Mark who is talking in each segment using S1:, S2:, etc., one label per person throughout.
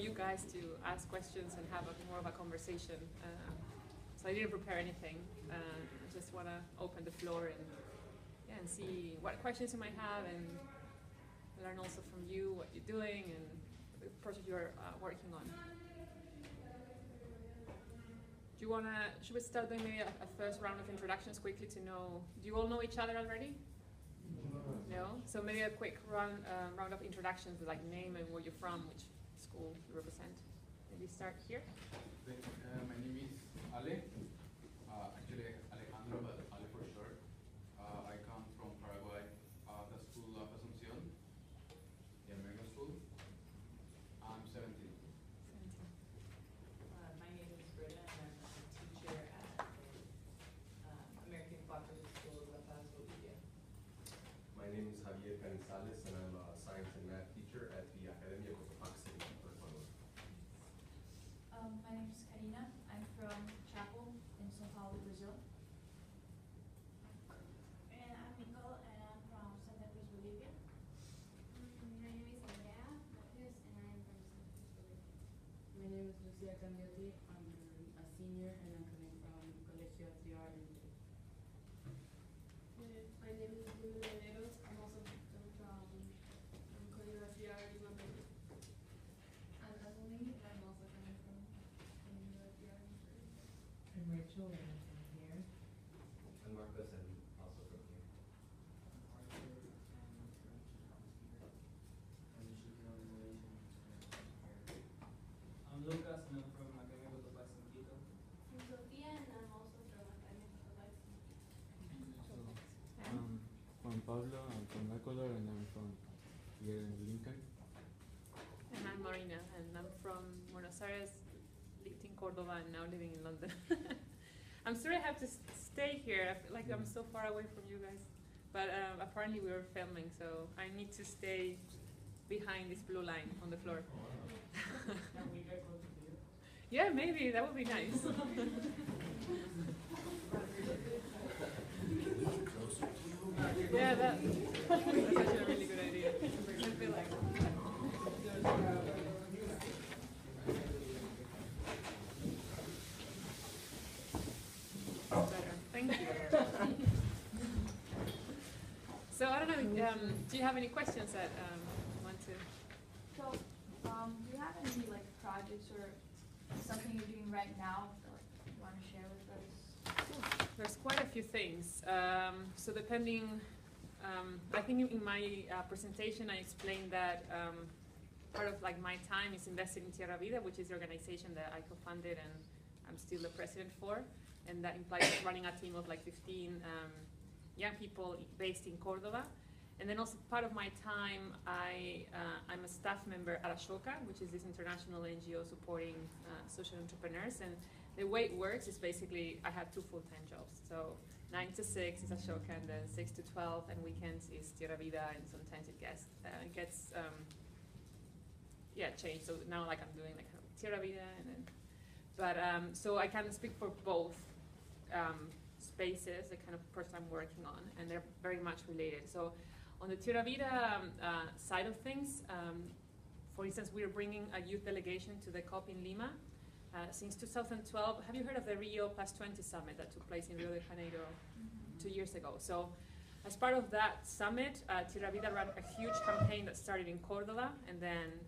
S1: you guys to ask questions and have more of a conversation. So I didn't prepare anything. I just want to open the floor and see what questions you might have and learn also from you what you're doing and the project you're working on. Do you want to, should we start doing maybe a first round of introductions quickly to know, do you all know each other already? No? So maybe a quick round of introductions with like name and where you're from, which school you represent. Maybe start here.
S2: My name is Ale. Actually Alejandro, but Ale for short. I come from Paraguay, the school of Asunción, the American school. I'm 17.
S3: My name is Marina, and I'm a teacher at the American Cooperative School of La Paz, Bolivia.
S4: My name is Javier Canizales, and I'm a science and math teacher at the Academia Cotopaxi in Ecuador.
S5: My name is Karina. I'm from Chaco in São Paulo, Brazil.
S6: And I'm Nicole, and I'm from Santa Cruz, Bolivia. My name is Andrea Matthews, and I'm from Santa Cruz, Bolivia.
S7: My name is Lucia Candiotti. I'm a senior, and I'm coming from Colegio Triar in Chile.
S8: My name is Luna Laneros. I'm also from Colegio Triar in Madrid.
S5: I'm Emily. I'm also coming from Colegio Triar in Madrid.
S9: I'm Rachel, and I'm from here.
S4: I'm Marcos, and also from here.
S10: I'm Lucas, and I'm from Academia Cotopaxi in Quito.
S6: I'm Sofia, and I'm also from Academia Cotopaxi.
S11: Juan Pablo, I'm from Ecuador, and I'm from here in Lincoln.
S1: And I'm Marina, and I'm from Buenos Aires, lived in Córdoba, and now living in London. I'm sorry I have to stay here. I feel like I'm so far away from you guys. But apparently we were filming, so I need to stay behind this blue line on the floor. Yeah, maybe, that would be nice. Yeah, that's actually a really good idea. I feel like better. Thank you. So I don't know, do you have any questions that you want to?
S5: So, do you have any like projects or something you're doing right now that you want to share with us?
S1: There's quite a few things. So depending, I think in my presentation I explained that part of like my time is invested in Tierra Vida, which is the organization that I co-funded and I'm still the president for, and that implies running a team of like 15 young people based in Córdoba. And then also part of my time, I'm a staff member at Ashoka, which is this international NGO supporting social entrepreneurs. And the way it works is basically I have 2 full-time jobs. So 9 to 6 is Ashoka, and then 6 to 12, and weekends is Tierra Vida, and sometimes it gets changed. So now like I'm doing like Tierra Vida, and then, but so I can speak for both spaces, the kind of person I'm working on, and they're very much related. So on the Tierra Vida side of things, for instance, we're bringing a youth delegation to the COP in Lima. Since 2012, have you heard of the Rio +20 summit that took place in Rio de Janeiro 2 years ago? So as part of that summit, Tierra Vida ran a huge campaign that started in Córdoba and then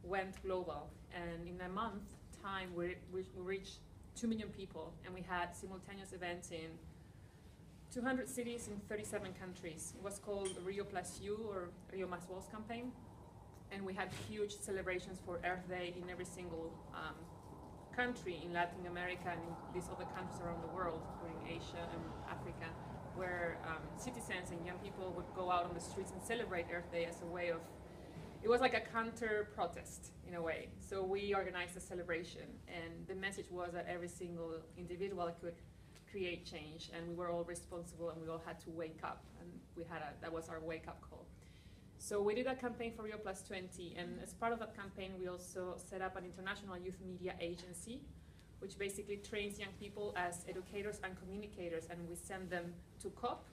S1: went global. And in a month time, we reached 2 million people, and we had simultaneous events in 200 cities in 37 countries. It was called Rio Plus U, or Rio Más Vos campaign. And we had huge celebrations for Earth Day in every single country in Latin America and in these other countries around the world, including Asia and Africa, where citizens and young people would go out on the streets and celebrate Earth Day as a way of, it was like a counter-protest in a way. So we organized a celebration, and the message was that every single individual could create change, and we were all responsible, and we all had to wake up, and that was our wake-up call. So we did a campaign for Rio +20, and as part of that campaign, we also set up an international youth media agency, which basically trains young people as educators and communicators, and we send them to COP.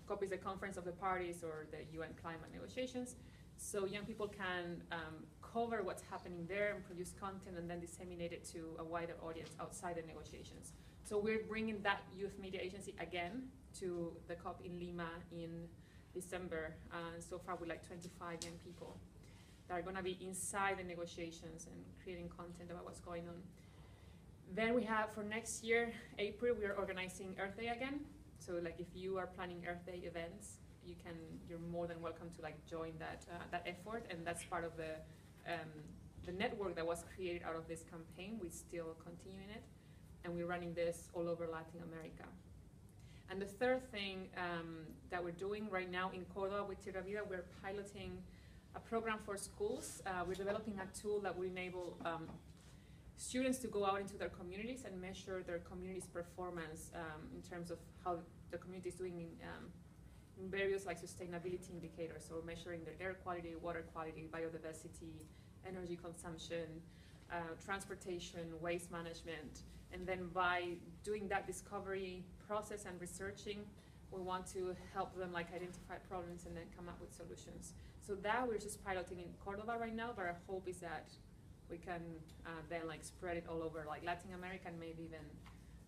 S1: COP is the Conference of the Parties, or the UN climate negotiations. So young people can cover what's happening there and produce content and then disseminate it to a wider audience outside the negotiations. So we're bringing that youth media agency again to the COP in Lima in December. So far with like 25 young people that are gonna be inside the negotiations and creating content about what's going on. Then we have for next year, April, we are organizing Earth Day again. So like if you are planning Earth Day events, you're more than welcome to like join that effort, and that's part of the network that was created out of this campaign. We still continuing it, and we're running this all over Latin America. And the third thing that we're doing right now in Córdoba with Tierra Vida, we're piloting a program for schools. We're developing a tool that will enable students to go out into their communities and measure their community's performance in terms of how the community is doing in various like sustainability indicators, so measuring their air quality, water quality, biodiversity, energy consumption, transportation, waste management. And then by doing that discovery process and researching, we want to help them like identify problems and then come up with solutions. So that we're just piloting in Córdoba right now, but our hope is that we can then like spread it all over like Latin America and maybe even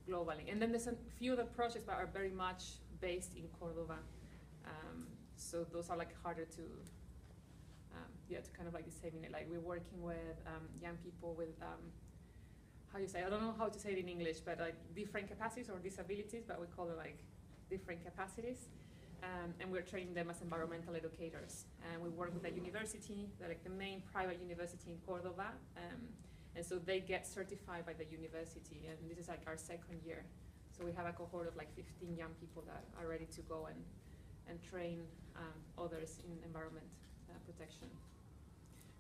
S1: globally. And then there's a few other projects that are very much based in Córdoba. So those are like harder to, to kind of like disseminate. Like we're working with young people with, how you say, I don't know how to say it in English, but like different capacities or disabilities, but we call it like different capacities. And we're training them as environmental educators. And we work with a university, like the main private university in Córdoba. And so they get certified by the university. And this is like our second year. So we have a cohort of like 15 young people that are ready to go and train others in environment protection.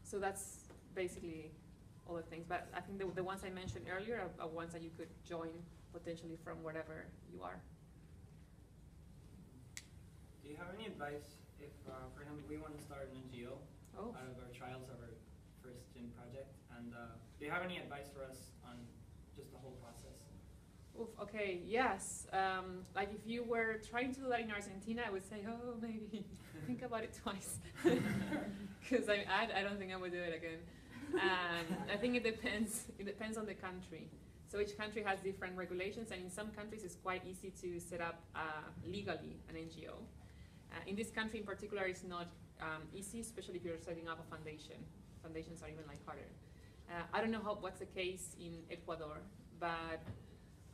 S1: So that's basically all the things. But I think the ones I mentioned earlier are ones that you could join potentially from wherever you are.
S10: Do you have any advice if, for example, we want to start an NGO out of our trials of our first gym project? And do you have any advice for us on just the whole process?
S1: Oof, okay, yes. Like if you were trying to do that in Argentina, I would say, oh, maybe think about it twice. Because I don't think I would do it again. I think it depends on the country. So each country has different regulations, and in some countries it's quite easy to set up legally an NGO. In this country in particular, it's not easy, especially if you're setting up a foundation. Foundations are even like harder. I don't know what's the case in Ecuador, but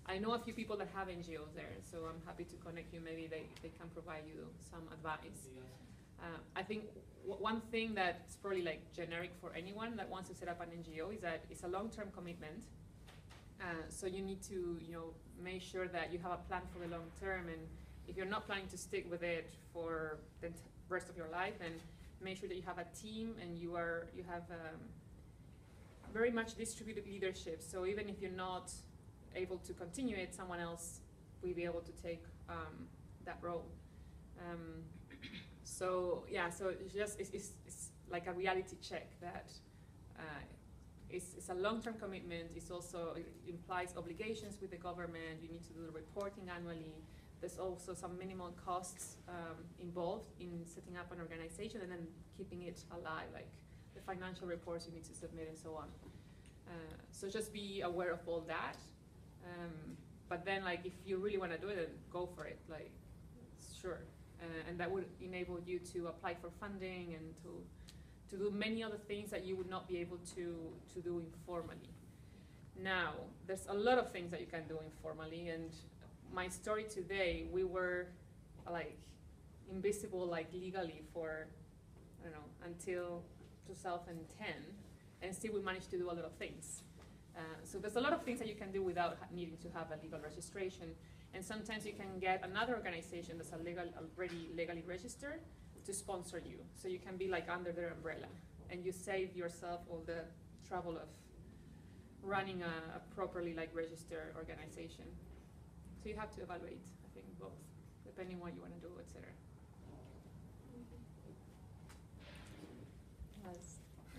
S1: I know a few people that have NGOs there, so I'm happy to connect you. Maybe they can provide you some advice. I think one thing that's probably like generic for anyone that wants to set up an NGO is that it's a long-term commitment. So you need to make sure that you have a plan for the long term, and if you're not planning to stick with it for the rest of your life, then make sure that you have a team and you have very much distributed leadership. So even if you're not able to continue it, someone else will be able to take that role. So it's like a reality check that it's a long-term commitment. It implies obligations with the government. You need to do the reporting annually. There's also some minimal costs involved in setting up an organization and then keeping it alive, like the financial reports you need to submit and so on. So just be aware of all that. But then, like, if you really want to do it, then go for it. Like, sure. And that would enable you to apply for funding and to do many other things that you would not be able to do informally. Now, there's a lot of things that you can do informally, and my story today, we were like invisible, like legally for, I don't know, until 2010, and still we managed to do a lot of things. So there's a lot of things that you can do without needing to have a legal registration, and sometimes you can get another organization that's already legally registered to sponsor you. So you can be like under their umbrella, and you save yourself all the trouble of running a properly like registered organization. So you have to evaluate, I think, both, depending on what you want to do, etc.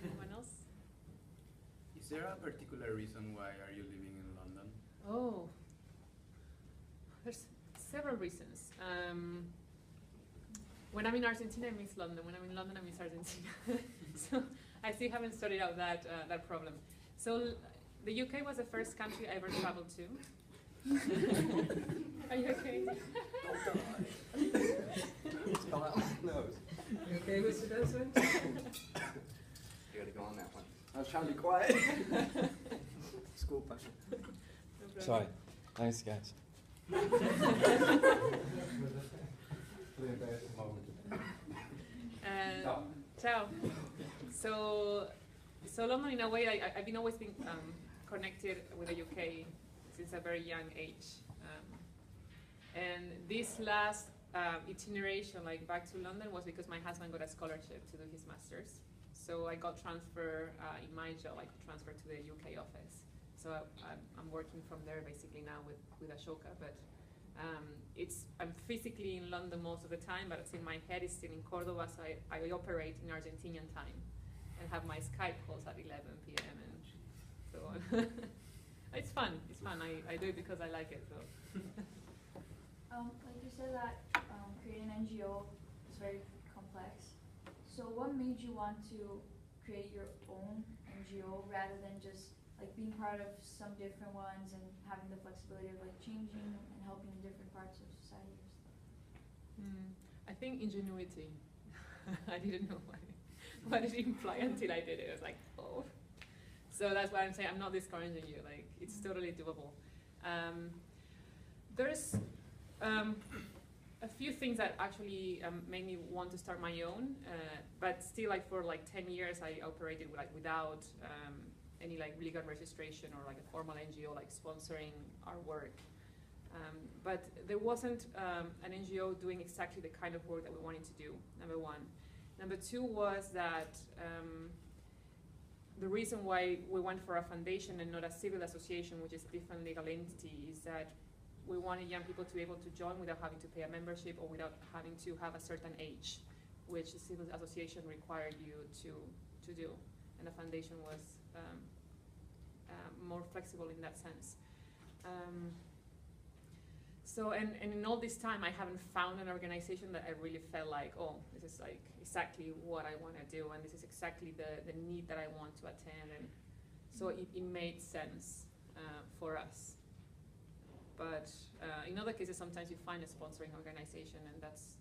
S1: Anyone else?
S2: Is there a particular reason why are you living in London?
S1: Oh, there's several reasons. When I'm in Argentina, I miss London. When I'm in London, I miss Argentina. So I still haven't sorted out that problem. So the UK was the first country I ever traveled to. Are you okay?
S12: Don't die. Spell out my nose. You okay, Mr. Desmond? You gotta go on that one. I was trying to be quiet. School pressure.
S1: No
S11: Sorry. Thanks, guys.
S1: Ciao. So London, in a way, I've been always been connected with the UK since a very young age, and this last itineration, like back to London, was because my husband got a scholarship to do his master's. So I got transferred in my job. I got transferred to the UK office. So I'm working from there basically now with Ashoka, but I'm physically in London most of the time, but it's in my head is still in Cordoba, so I operate in Argentinian time and have my Skype calls at 11 p.m. and so on. It's fun. I do it because I like it. So.
S5: Like you said that creating an NGO is very complex. So what made you want to create your own NGO rather than just like being part of some different ones and having the flexibility of like changing and helping different parts of society or stuff?
S1: I think ingenuity. I didn't know what it implied until I did it. I was like, oh. So that's why I'm saying I'm not discouraging you. Like, it's totally doable. There's a few things that actually made me want to start my own, but still, like for like 10 years, I operated without any like legal registration or like a formal NGO like sponsoring our work. But there wasn't an NGO doing exactly the kind of work that we wanted to do, number one. Number two was that the reason why we went for a foundation and not a civil association, which is a different legal entity, is that we wanted young people to be able to join without having to pay a membership or without having to have a certain age, which the civil association required you to do. And the foundation was more flexible in that sense. So, and in all this time, I haven't found an organization that I really felt like, oh, this is like exactly what I want to do, and this is exactly the need that I want to attend, and so it made sense for us. But in other cases, sometimes you find a sponsoring organization, and that's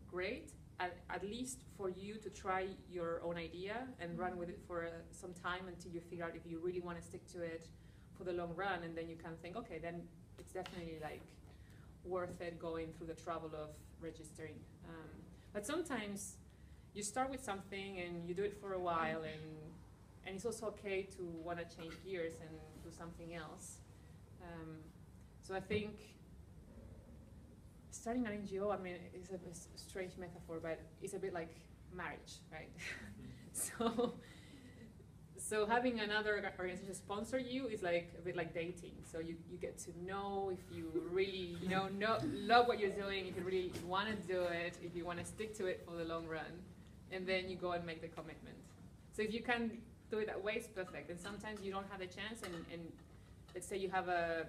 S1: great, at least for you to try your own idea and run with it for some time until you figure out if you really want to stick to it for the long run, and then you can think, okay, then it's definitely like worth it going through the trouble of registering. But sometimes you start with something and you do it for a while, and it's also okay to want to change gears and do something else. So I think starting an NGO, I mean, it's a strange metaphor, but it's a bit like marriage, right? So having another organization sponsor you is like a bit like dating. So you get to know if you really love what you're doing, if you really want to do it, if you want to stick to it for the long run, and then you go and make the commitment. So if you can do it that way, it's perfect. And sometimes you don't have the chance, and let's say you have a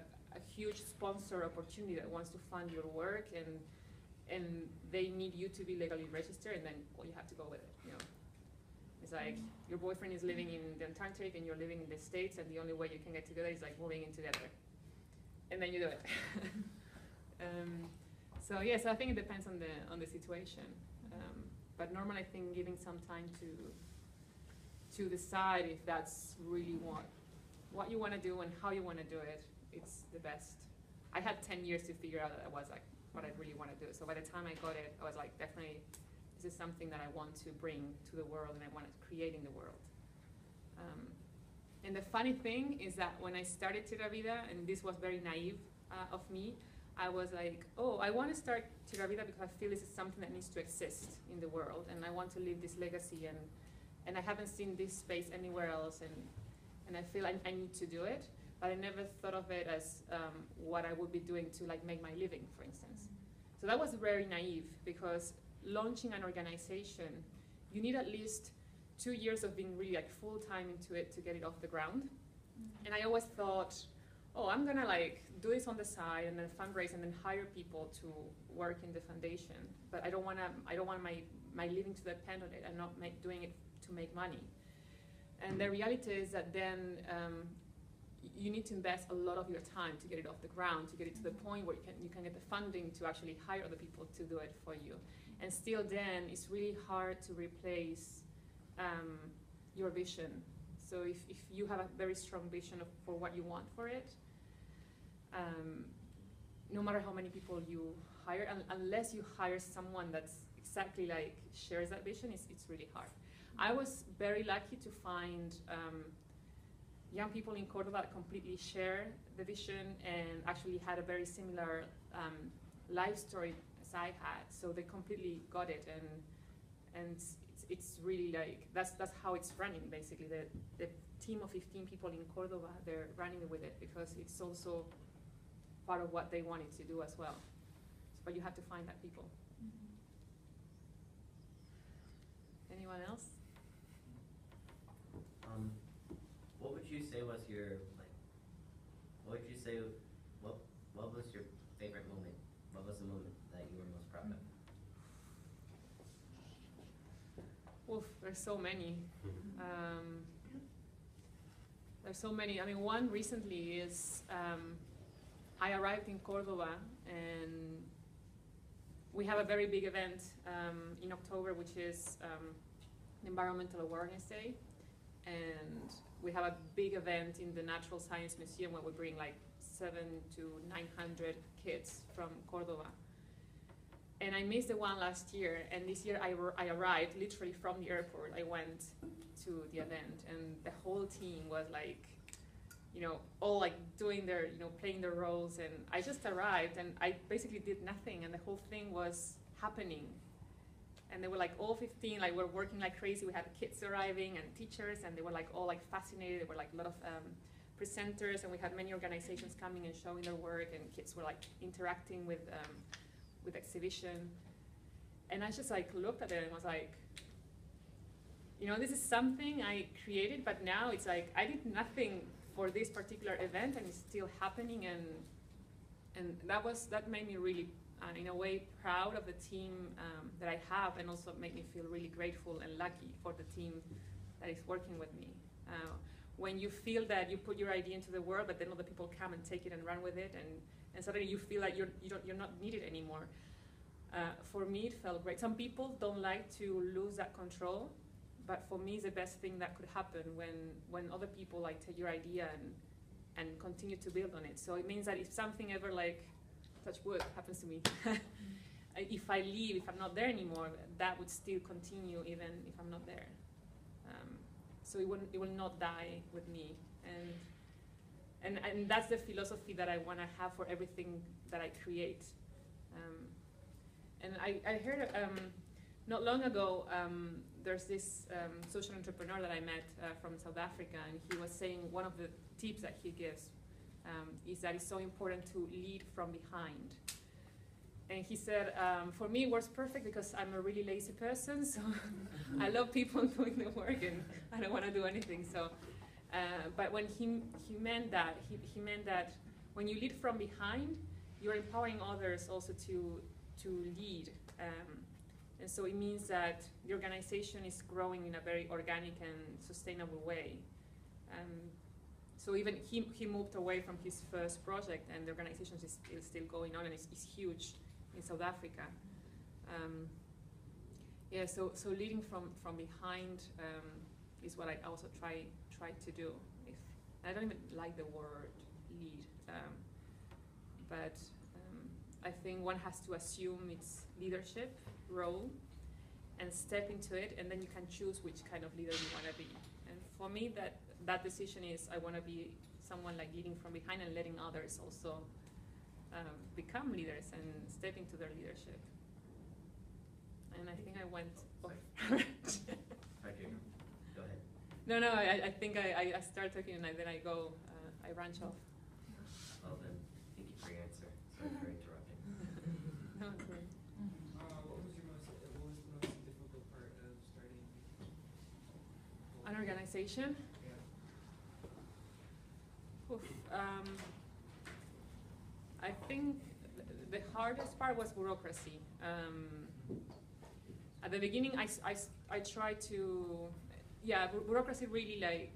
S1: huge sponsor opportunity that wants to fund your work, and they need you to be legally registered, and then you have to go with it. It's like your boyfriend is living in the Antarctic and you're living in the States, and the only way you can get together is like moving in together, and then you do it. So yes, I think it depends on the situation. But normally, I think giving some time to decide if that's really what you want to do and how you want to do it, it's the best. I had 10 years to figure out that that was like what I really want to do. So by the time I got it, I was like, definitely, this is something that I want to bring to the world and I want to create in the world. And the funny thing is that when I started Tira Vida, and this was very naive of me, I was like, oh, I want to start Tira Vida because I feel this is something that needs to exist in the world, and I want to leave this legacy, and I haven't seen this space anywhere else, and I feel I need to do it, but I never thought of it as what I would be doing to like make my living, for instance. So that was very naive, because launching an organization, you need at least 2 years of being really like full-time into it to get it off the ground. And I always thought, oh, I'm gonna like do this on the side and then fundraise and then hire people to work in the foundation. But I don't want my living to depend on it. I'm not doing it to make money. And the reality is that then you need to invest a lot of your time to get it off the ground, to get it to the point where you can get the funding to actually hire other people to do it for you. And still then, it's really hard to replace your vision. So if you have a very strong vision for what you want for it, no matter how many people you hire, unless you hire someone that's exactly like shares that vision, it's really hard. I was very lucky to find young people in Córdoba that completely share the vision and actually had a very similar life story as I had. So they completely got it, and it's really like that's how it's running basically. The team of 15 people in Córdoba, they're running with it because it's also part of what they wanted to do as well. But you have to find that people. Anyone else?
S13: What would you say was your what would you say what was your favorite moment? What was the moment that you were most proud of?
S1: Oof, there's so many. There's so many. I mean, one recently is I arrived in Córdoba, and we have a very big event in October, which is Environmental Awareness Day. And we have a big event in the Natural Science Museum where we bring like 700 to 900 kids from Córdoba. And I missed the one last year, and this year I arrived literally from the airport. I went to the event, and the whole team was like, you know, all like doing their, you know, playing their roles, and I just arrived and I basically did nothing, and the whole thing was happening. And they were like all 15, like we're working like crazy. We had kids arriving and teachers, and they were like all like fascinated. There were like a lot of presenters, and we had many organizations coming and showing their work, and kids were like interacting with exhibition. And I just like looked at it and was like, you know, this is something I created, but now it's like I did nothing for this particular event, and it's still happening, and that made me really, in a way, proud of the team that I have, and also made me feel really grateful and lucky for the team that is working with me. When you feel that you put your idea into the world, but then other people come and take it and run with it, and suddenly you feel like you're not needed anymore. For me, it felt great. Some people don't like to lose that control, but for me, it's the best thing that could happen when other people like take your idea and continue to build on it. So it means that if something ever like, touch wood, happens to me, if I leave, if I'm not there anymore, that would still continue even if I'm not there. So it will not die with me, and that's the philosophy that I want to have for everything that I create. And I heard not long ago, there's this social entrepreneur that I met from South Africa, and he was saying one of the tips that he gives is that it's so important to lead from behind. And he said, for me it works perfect because I'm a really lazy person, so I love people doing the work and I don't want to do anything. So, but when he meant that, he meant that when you lead from behind, you're empowering others also to lead. And so it means that the organization is growing in a very organic and sustainable way. So even he moved away from his first project, and the organization is still going on, and it's huge in South Africa. Yeah, so leading from behind is what I also try to do. I don't even like the word lead, but I think one has to assume its leadership role and step into it, and then you can choose which kind of leader you want to be. And for me, that decision is I want to be someone like leading from behind and letting others also become leaders and step into their leadership. And I think I went off.
S13: Okay, go ahead.
S1: No, I think I start talking and then I go, I branch off.
S13: Well then, thank you for your answer. Sorry for interrupting.
S1: No, it's great.
S14: What was the most difficult part of starting
S1: an organization?
S14: Yeah.
S1: Oof, I think the hardest part was bureaucracy. At the beginning, I tried to, yeah, bureaucracy really like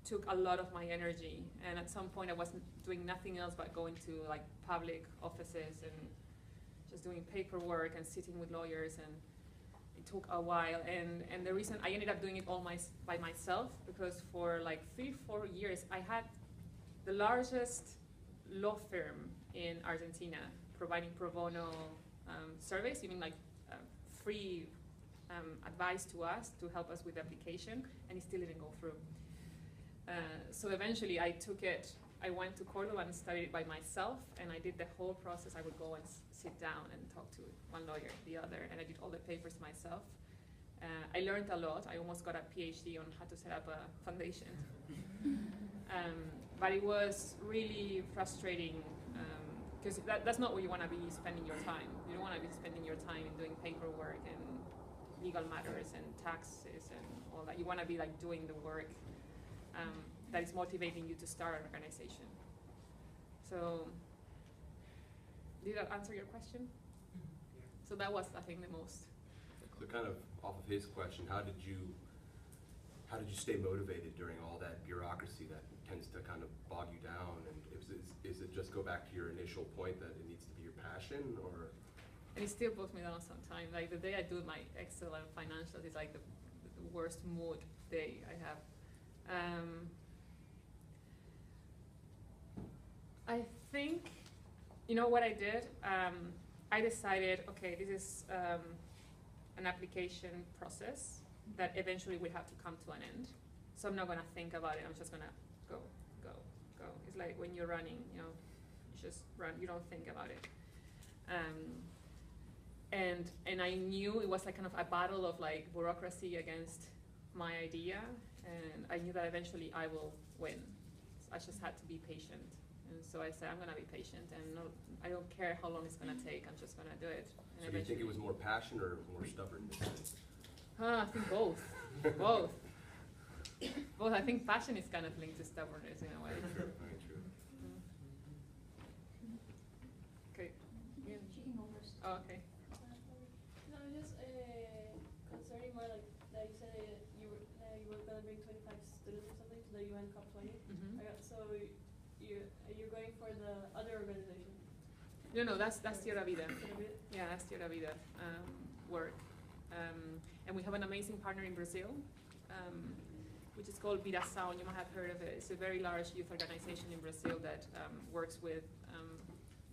S1: took a lot of my energy, and at some point I wasn't doing nothing else but going to like public offices and just doing paperwork and sitting with lawyers, and it took a while. And the reason I ended up doing it all by myself, because for like 3-4 years I had the largest law firm in Argentina providing pro bono surveys, even like free advice to us to help us with the application, and it still didn't go through. So eventually I took it, I went to Cordoba and studied it by myself, and I did the whole process. I would go and sit down and talk to one lawyer, the other, and I did all the papers myself. I learned a lot. I almost got a PhD on how to set up a foundation. But it was really frustrating, because that's not where you want to be spending your time. You don't want to be spending your time in doing paperwork and legal matters and taxes and all that. You want to be like doing the work that is motivating you to start an organization. So, did that answer your question? So that was, I think, the most.
S4: So kind of off of his question, how did you stay motivated during all that bureaucracy that tends to kind of bog you down? And is it just go back to your initial point that it needs to be your passion, or?
S1: And it still bogs me down sometimes. Like the day I do my Excel and financials is like the worst mood day I have. I think, you know what I did? I decided, okay, this is an application process that eventually will have to come to an end. So I'm not gonna think about it, I'm just gonna go. It's like when you're running, you know, you just run, you don't think about it. And I knew it was like kind of a battle of like bureaucracy against my idea, and I knew that eventually I will win. So I just had to be patient. And so I said, I'm gonna be patient, and I don't care how long it's gonna take, I'm just gonna do it. And
S4: so do you think it was more passion or more stubbornness?
S1: I think both. Both. Both. I think passion is kind of linked to stubbornness in a way.
S4: Very true, very true.
S1: Okay.
S5: She can go first.
S1: Oh, okay.
S8: No, just concerning more like that you said you were gonna bring 25 students or something to the UN COP20. So you're going for the other organization?
S1: No, that's Tierra Vida. Yeah, that's Tierra Vida work. And we have an amazing partner in Brazil, which is called Bureaucracy. You might have heard of it. It's a very large youth organization in Brazil that works with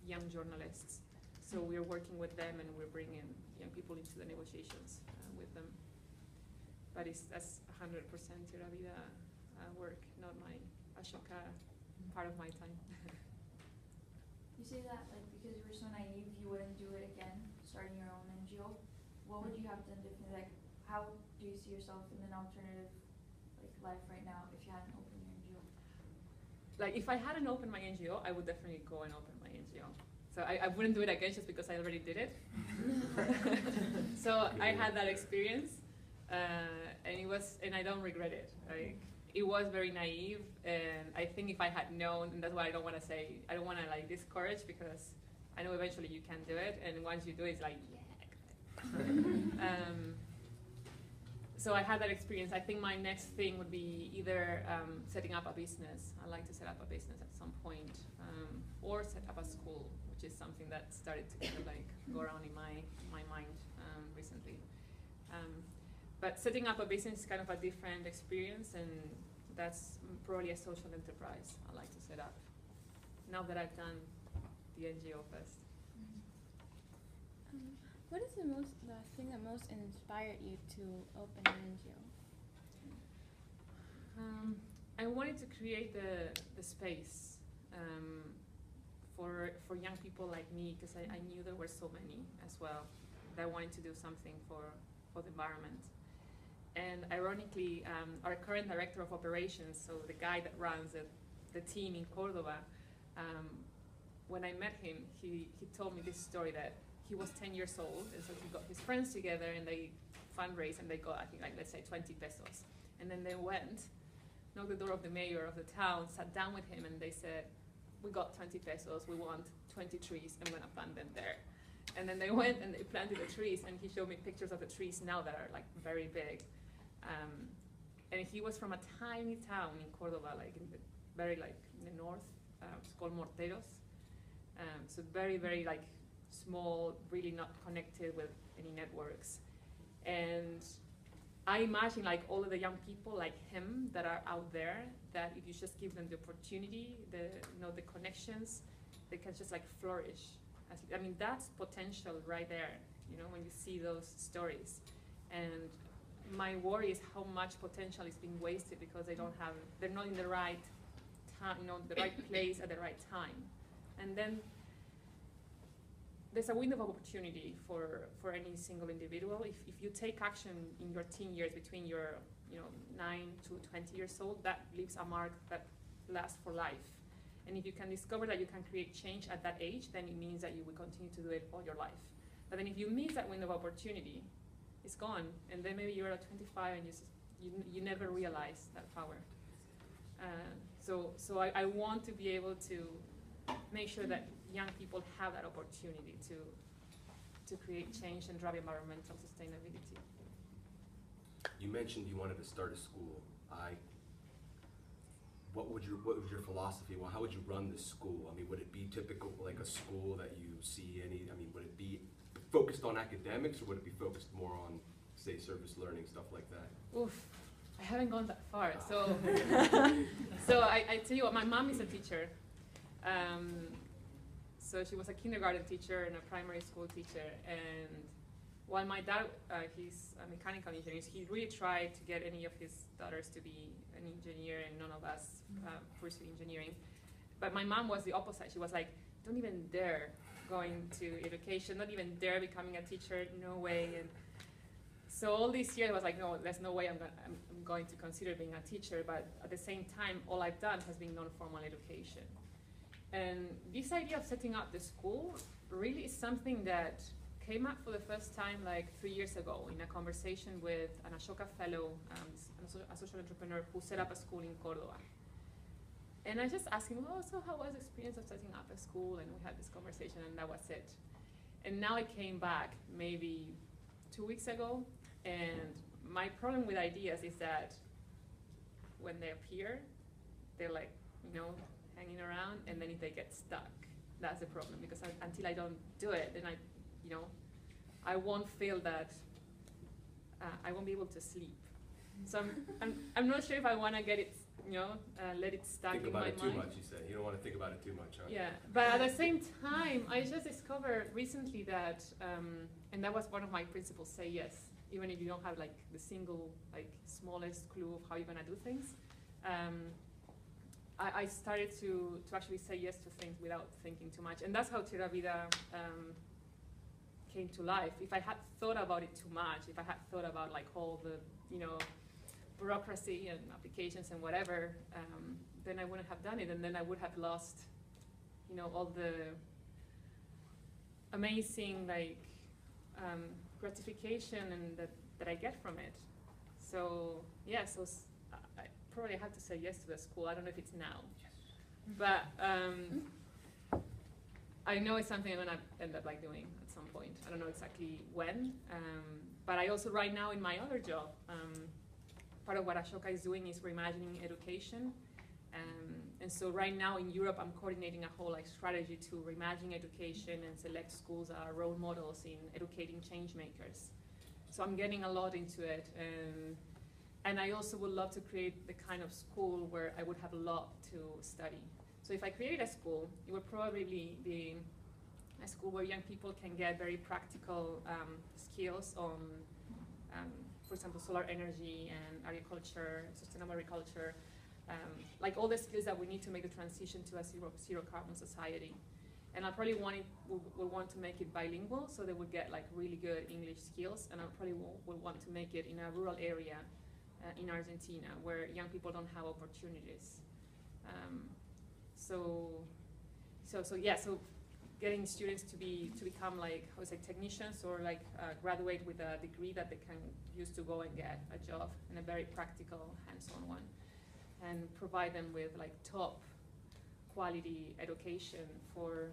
S1: young journalists. So we're working with them, and we're bringing young people into the negotiations with them. But that's 100% Tierra Vida work, not my Ashoka part of my time.
S5: You say that like because you were so naive, you wouldn't do it again, starting your own NGO. What would you have done differently? Like, how do you see yourself in an alternative like life right now if you hadn't opened your NGO?
S1: Like, if I hadn't opened my NGO, I would definitely go and open my NGO. So I wouldn't do it again just because I already did it. So I had that experience, and I don't regret it. Like, it was very naive, and I think if I had known, and that's why I don't want to say, I don't want to like discourage, because I know eventually you can do it, and once you do it, it's like, yeah. So I had that experience. I think my next thing would be either setting up a business. I'd like to set up a business at some point, or set up a school, which is something that started to kind of like go around in my mind recently. But setting up a business is kind of a different experience, and that's probably a social enterprise I'd like to set up, now that I've done the NGO first.
S6: What is the thing that most inspired you to open an NGO?
S1: I wanted to create the space for young people like me, because I knew there were so many as well that wanted to do something for the environment. And ironically, our current director of operations, so the guy that runs the team in Cordoba, when I met him, he told me this story that he was 10 years old, and so he got his friends together and they fundraised, and they got, I think, like, let's say 20 pesos. And then they went, knocked the door of the mayor of the town, sat down with him, and they said, we got 20 pesos, we want 20 trees, I'm gonna plant them there. And then they went and they planted the trees, and he showed me pictures of the trees now that are like very big. And he was from a tiny town in Córdoba, like in the very like in the north. It's called Morteros. So very, very like small, really not connected with any networks. And I imagine like all of the young people like him that are out there, that if you just give them the opportunity, the connections, they can just like flourish. I mean, that's potential right there, when you see those stories. And my worry is how much potential is being wasted because they're not in the right time, the right place at the right time. And then there's a window of opportunity for any single individual. If you take action in your teen years between your 9 to 20 years old, that leaves a mark that lasts for life. And if you can discover that you can create change at that age, then it means that you will continue to do it all your life. But then if you miss that window of opportunity, it's gone. And then maybe you're at 25 and you never realize that power. So I want to be able to make sure that young people have that opportunity to create change and drive environmental sustainability.
S4: You mentioned you wanted to start a school. What would your philosophy? Well, how would you run this school? I mean, would it be typical like a school that you see would it be focused on academics, or would it be focused more on, say, service learning, stuff like that?
S1: Oof, I haven't gone that far. So, so I tell you what, my mom is a teacher. So she was a kindergarten teacher and a primary school teacher. And while my dad, he's a mechanical engineer, he really tried to get any of his daughters to be an engineer, and none of us pursued engineering. But my mom was the opposite. She was like, don't even dare going to education, not even dare becoming a teacher, no way. And so all this year I was like, no, there's no way I'm going to consider being a teacher. But at the same time, all I've done has been non-formal education. And this idea of setting up the school really is something that came up for the first time like 3 years ago in a conversation with an Ashoka Fellow, a social entrepreneur who set up a school in Córdoba. And I just asked him, so how was the experience of setting up a school? And we had this conversation, and that was it. And now I came back maybe 2 weeks ago, and my problem with ideas is that when they appear, they're like, hanging around, and then if they get stuck, that's the problem, because until I don't do it, then I won't feel that, I won't be able to sleep. So I'm not sure if I want to get it, let it stuck in my mind.
S4: Think about it too much, you say. You don't want to think about it too much, huh?
S1: Yeah, but at the same time, I just discovered recently that, and that was one of my principles, say yes, even if you don't have like the single, like smallest clue of how you're going to do things. I started to actually say yes to things without thinking too much. And that's how Tierra Vida came to life. If I had thought about it too much, if I had thought about like all the, bureaucracy and applications and whatever, then I wouldn't have done it. And then I would have lost, all the amazing like gratification and that I get from it. So yeah, I probably have to say yes to the school. I don't know if it's now, but I know it's something I'm gonna end up like doing at some point. I don't know exactly when, but I also right now in my other job, part of what Ashoka is doing is reimagining education. And so right now in Europe, I'm coordinating a whole like strategy to reimagine education and select schools that are role models in educating change makers. So I'm getting a lot into it. And I also would love to create the kind of school where I would have a lot to study. So if I created a school, it would probably be a school where young people can get very practical skills on, for example, solar energy and agriculture, sustainable agriculture, like all the skills that we need to make the transition to a zero carbon society. And I probably will want to make it bilingual, so they would get like really good English skills, and I probably will want to make it in a rural area in Argentina, where young people don't have opportunities. So getting students to become like, technicians, or like graduate with a degree that they can use to go and get a job, and a very practical, hands-on one, and provide them with like top quality education for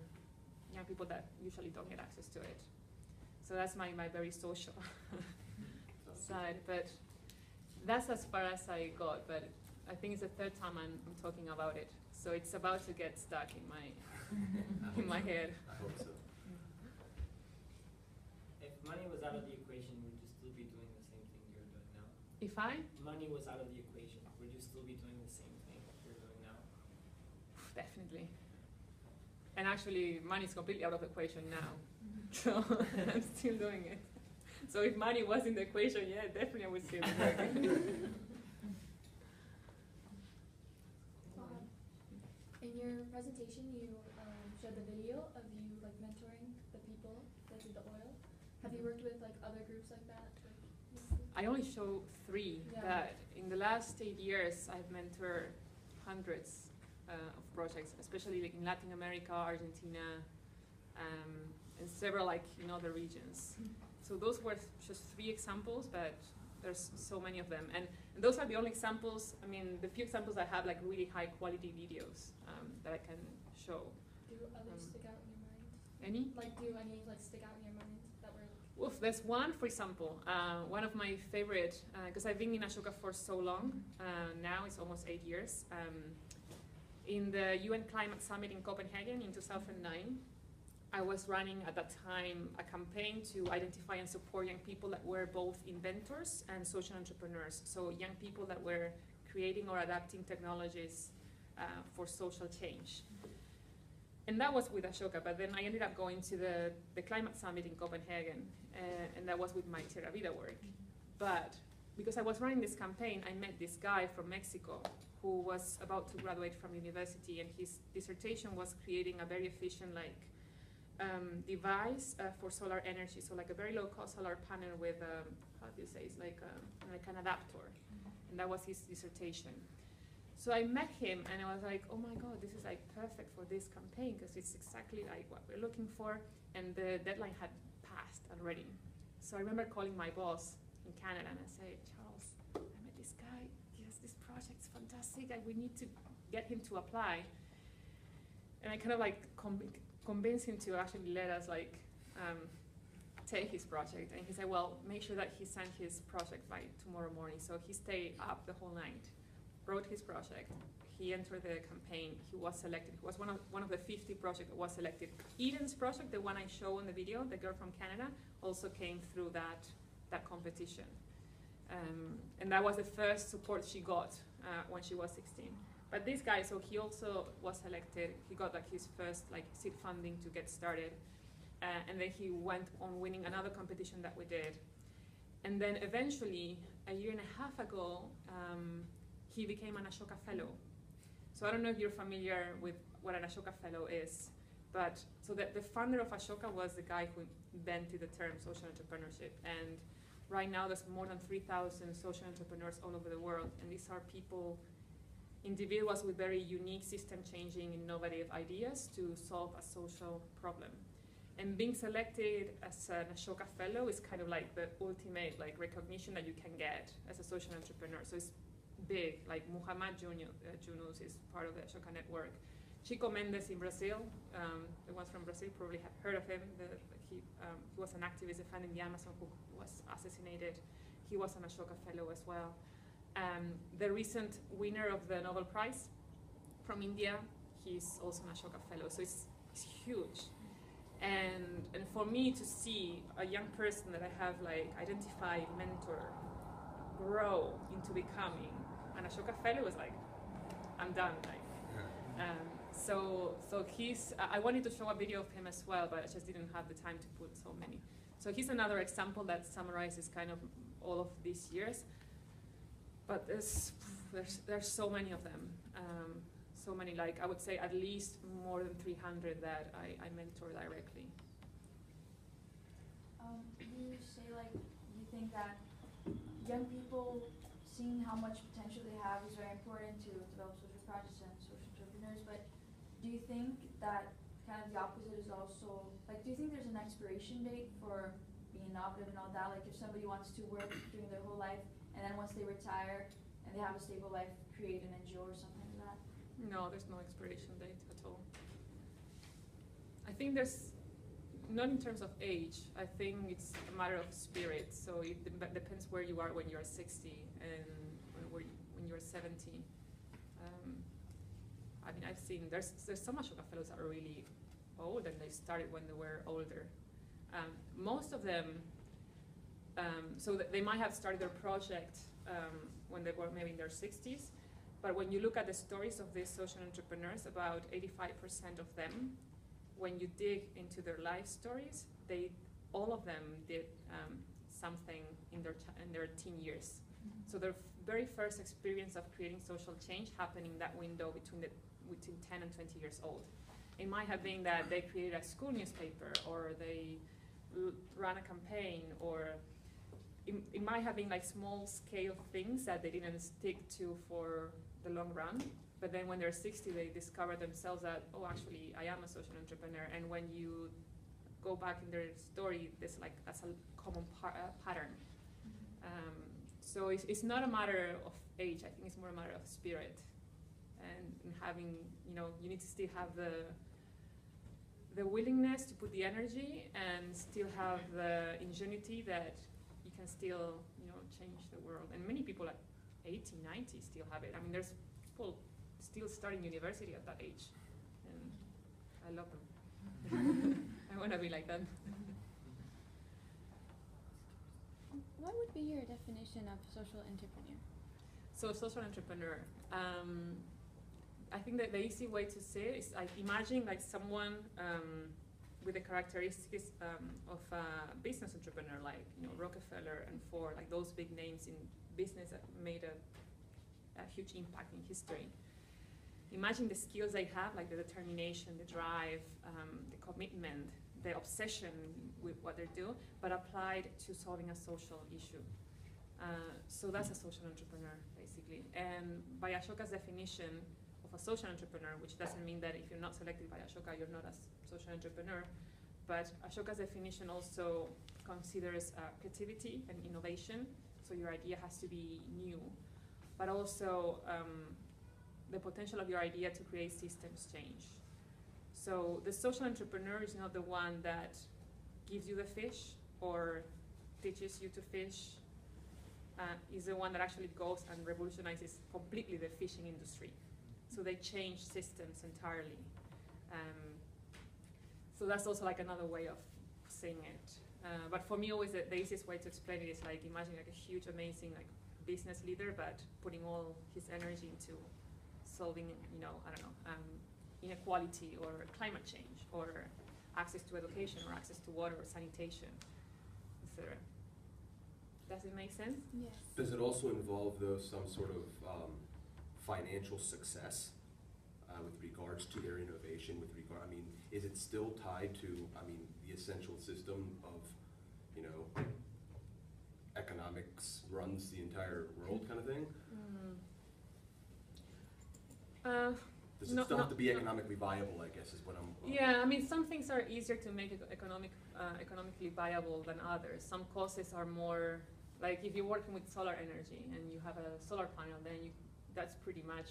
S1: young people that usually don't get access to it. So that's my very social side, but That's as far as I got, but I think it's the third time I'm talking about it. So it's about to get stuck in my in my head.
S4: I hope so.
S10: If money was out of the equation, would you still be doing the same thing you're doing now?
S1: If
S10: money was out of the equation, would you still be doing the same thing you're doing now?
S1: Definitely. And actually, money is completely out of the equation now. So I'm still doing it. So if money was in the equation, yeah, definitely I would still be working.
S6: In your presentation, you showed the video of you like mentoring the people that did the oil. Have you worked with like other groups like that?
S1: I only show 3,
S6: Yeah.
S1: but in the last 8 years, I've mentored hundreds of projects, especially like in Latin America, Argentina, and several like in other regions. So those were just 3 examples, but there's so many of them. And those are the only examples. I mean, the few examples I have like really high quality videos that I can show.
S6: Do others stick out in your mind?
S1: Any?
S6: Like, do any like stick out in your mind that were?
S1: Well, there's one, for example, one of my favorite, because I've been in Ashoka for so long, now it's almost 8 years. In the UN Climate Summit in Copenhagen in 2009, I was running at that time a campaign to identify and support young people that were both inventors and social entrepreneurs. So young people that were creating or adapting technologies for social change. And that was with Ashoka, but then I ended up going to the Climate Summit in Copenhagen, and that was with my Terra Vida work. But because I was running this campaign, I met this guy from Mexico who was about to graduate from university, and his dissertation was creating a very efficient device for solar energy, so like a very low-cost solar panel with, how do you say, it's like an adapter, and that was his dissertation. So I met him, and I was like, oh my God, this is like perfect for this campaign, because it's exactly like what we're looking for, and the deadline had passed already. So I remember calling my boss in Canada, and I said, Charles, I met this guy, yes, this project's fantastic, and we need to get him to apply. And I kind of like convince him to actually let us take his project. And he said, well, make sure that he sent his project by tomorrow morning. So he stayed up the whole night, wrote his project. He entered the campaign. He was selected. He was one of the 50 projects that was selected. Eden's project, the one I show in the video, the girl from Canada, also came through that competition. And that was the first support she got when she was 16. But this guy, so he also was selected. He got like his first seed funding to get started. And then he went on winning another competition that we did. And then eventually, a year and a half ago, he became an Ashoka Fellow. So I don't know if you're familiar with what an Ashoka Fellow is, but so the founder of Ashoka was the guy who invented the term social entrepreneurship. And right now there's more than 3,000 social entrepreneurs all over the world. And these are people, individuals with very unique system-changing, innovative ideas to solve a social problem. And being selected as an Ashoka Fellow is kind of like the ultimate recognition that you can get as a social entrepreneur. So it's big, like Muhammad Yunus is part of the Ashoka network. Chico Mendes in Brazil, the ones from Brazil probably have heard of him. He was an activist defending the Amazon who was assassinated. He was an Ashoka Fellow as well. The recent winner of the Nobel Prize from India, he's also an Ashoka Fellow. So it's huge. And for me to see a young person that I have identified, mentor, grow into becoming an Ashoka Fellow is I'm done. So he's, I wanted to show a video of him as well, but I just didn't have the time to put so many. So he's another example that summarizes kind of all of these years. But there's so many of them. So many, I would say at least more than 300 that I mentor directly.
S5: Do you say you think that young people seeing how much potential they have is very important to develop social projects and social entrepreneurs, but do you think that kind of the opposite is also, do you think there's an expiration date for being innovative and all that? If somebody wants to work during their whole life and then once they retire and they have a stable life, create an NGO or something like that?
S1: No, there's no expiration date at all. I think there's not in terms of age. I think it's a matter of spirit. So it depends where you are when you're 60 and when you're 70. I mean, I've seen there's some Ashoka Fellows that are really old and they started when they were older. Most of them, so they might have started their project when they were maybe in their 60s, but when you look at the stories of these social entrepreneurs, about 85% of them, when you dig into their life stories, all of them did something in their teen years. So their very first experience of creating social change happened in that window between 10 and 20 years old. It might have been that they created a school newspaper, or they ran a campaign, or it might have been like small scale things that they didn't stick to for the long run. But then when they're 60, they discover themselves that, oh, actually, I am a social entrepreneur. And when you go back in their story, that's a common pattern. So it's not a matter of age. I think it's more a matter of spirit. And having, you need to still have the willingness to put the energy and still have the ingenuity that you can still, change the world. And many people at 80, 90 still have it. I mean, there's people still starting university at that age, and I love them. I want to be like them.
S6: What would be your definition of social entrepreneur?
S1: So social entrepreneur, I think that the easy way to say it is like imagine like someone with the characteristics of a business entrepreneur, like Rockefeller and Ford, like those big names in business that made a huge impact in history. Imagine the skills they have, like the determination, the drive, the commitment, the obsession with what they do, but applied to solving a social issue. So that's a social entrepreneur, basically. And by Ashoka's definition of a social entrepreneur, which doesn't mean that if you're not selected by Ashoka, you're not a social entrepreneur, but Ashoka's definition also considers creativity and innovation. So your idea has to be new, but also the potential of your idea to create systems change. So the social entrepreneur is not the one that gives you the fish or teaches you to fish, is the one that actually goes and revolutionizes completely the fishing industry. So they change systems entirely. So that's also like another way of saying it. But for me, always the easiest way to explain it is like imagine like a huge, amazing like business leader, but putting all his energy into solving, inequality or climate change or access to education or access to water or sanitation, etc. Does it make sense?
S6: Yes.
S4: Does it also involve, though, some sort of financial success with regards to their innovation? Is it still tied to, the essential system of, economics runs the entire world kind of thing? Does it still have to be economically viable, I guess, is what I'm...
S1: Yeah, some things are easier to make economically viable than others. Some causes are more, like if you're working with solar energy and you have a solar panel, then that's pretty much,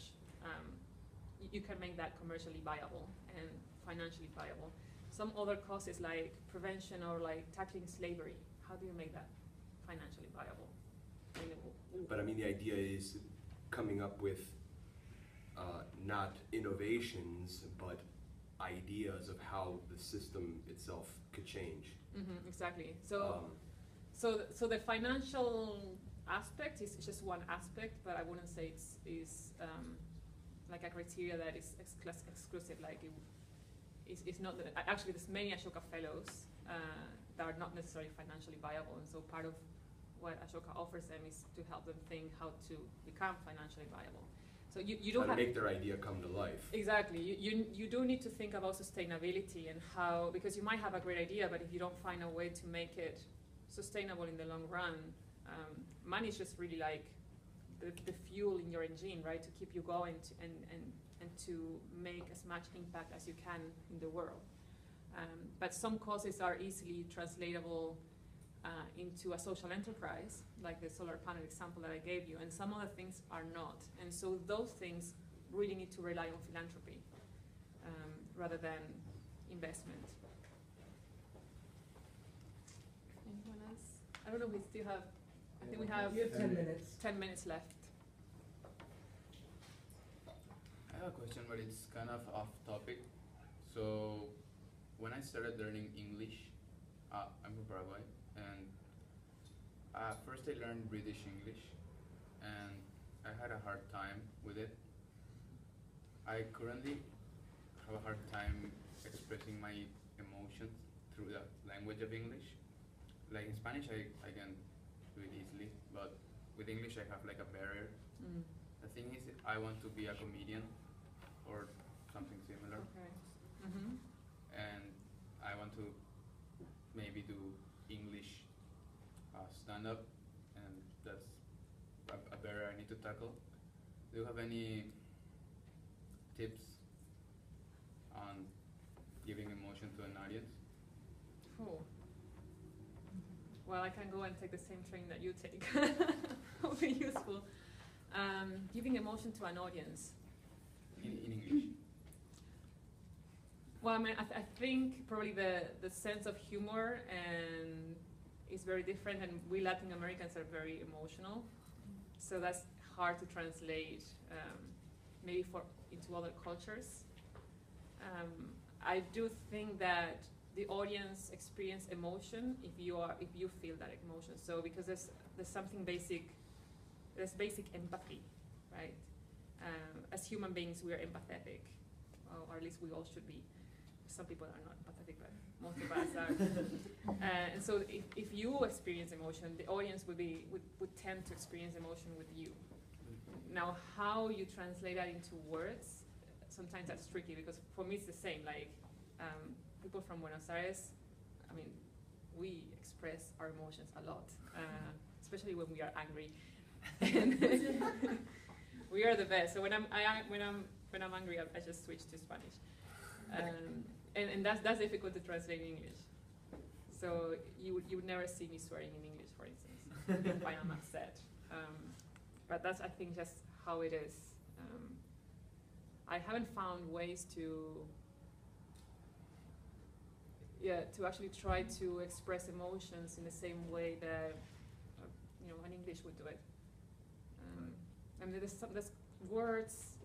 S1: you can make that commercially viable and financially viable. Some other causes like prevention or like tackling slavery, how do you make that financially viable?
S4: But the idea is coming up with not innovations, but ideas of how the system itself could change.
S1: Mm-hmm, exactly. So the financial aspect is just one aspect, but I wouldn't say it's like a criteria that is exclusive. Like it's not that, actually there's many Ashoka Fellows that are not necessarily financially viable, and so part of what Ashoka offers them is to help them think how to become financially viable. So you don't
S4: how to make their idea come to life.
S1: Exactly. You do need to think about sustainability and how, because you might have a great idea, but if you don't find a way to make it sustainable in the long run, money is just really like the fuel in your engine, right, to keep you going and to make as much impact as you can in the world. But some causes are easily translatable into a social enterprise, like the solar panel example that I gave you, and some other things are not. And so those things really need to rely on philanthropy rather than investment. Anyone else? I don't know if we still have, I think we have
S14: You have 10 minutes.
S1: 10 minutes left.
S2: I have a question, but it's kind of off topic. So, when I started learning English, I'm from Paraguay, and first I learned British English, and I had a hard time with it. I currently have a hard time expressing my emotions through the language of English. Like in Spanish, I can do it easily, but with English I have like a barrier.
S1: Mm.
S2: The thing is, I want to be a comedian or something similar.
S1: Okay. Mm-hmm.
S2: And I want to maybe do English stand-up, and that's a barrier I need to tackle. Do you have any tips on giving emotion to an audience?
S1: Oh. Well, I can go and take the same train that you take. Would be useful. Giving emotion to an audience.
S2: In English.
S1: Well, I mean, I think probably the sense of humor and is very different, and we Latin Americans are very emotional, so that's hard to translate maybe into other cultures. I do think that the audience experience emotion if you feel that emotion. So because there's something basic, there's basic empathy, right? As human beings, we are empathetic, or at least we all should be. Some people are not empathetic, but most of us are. And so if you experience emotion, the audience would tend to experience emotion with you. Now, how you translate that into words, sometimes that's tricky, because for me it's the same. Like, people from Buenos Aires, I mean, we express our emotions a lot, especially when we are angry. We are the best. So when I'm angry, I just switch to Spanish. And that's difficult to translate in English. So you would never see me swearing in English, for instance, if I am upset. But that's, I think, just how it is. I haven't found ways to actually try to express emotions in the same way that an English would do it. I mean, there's words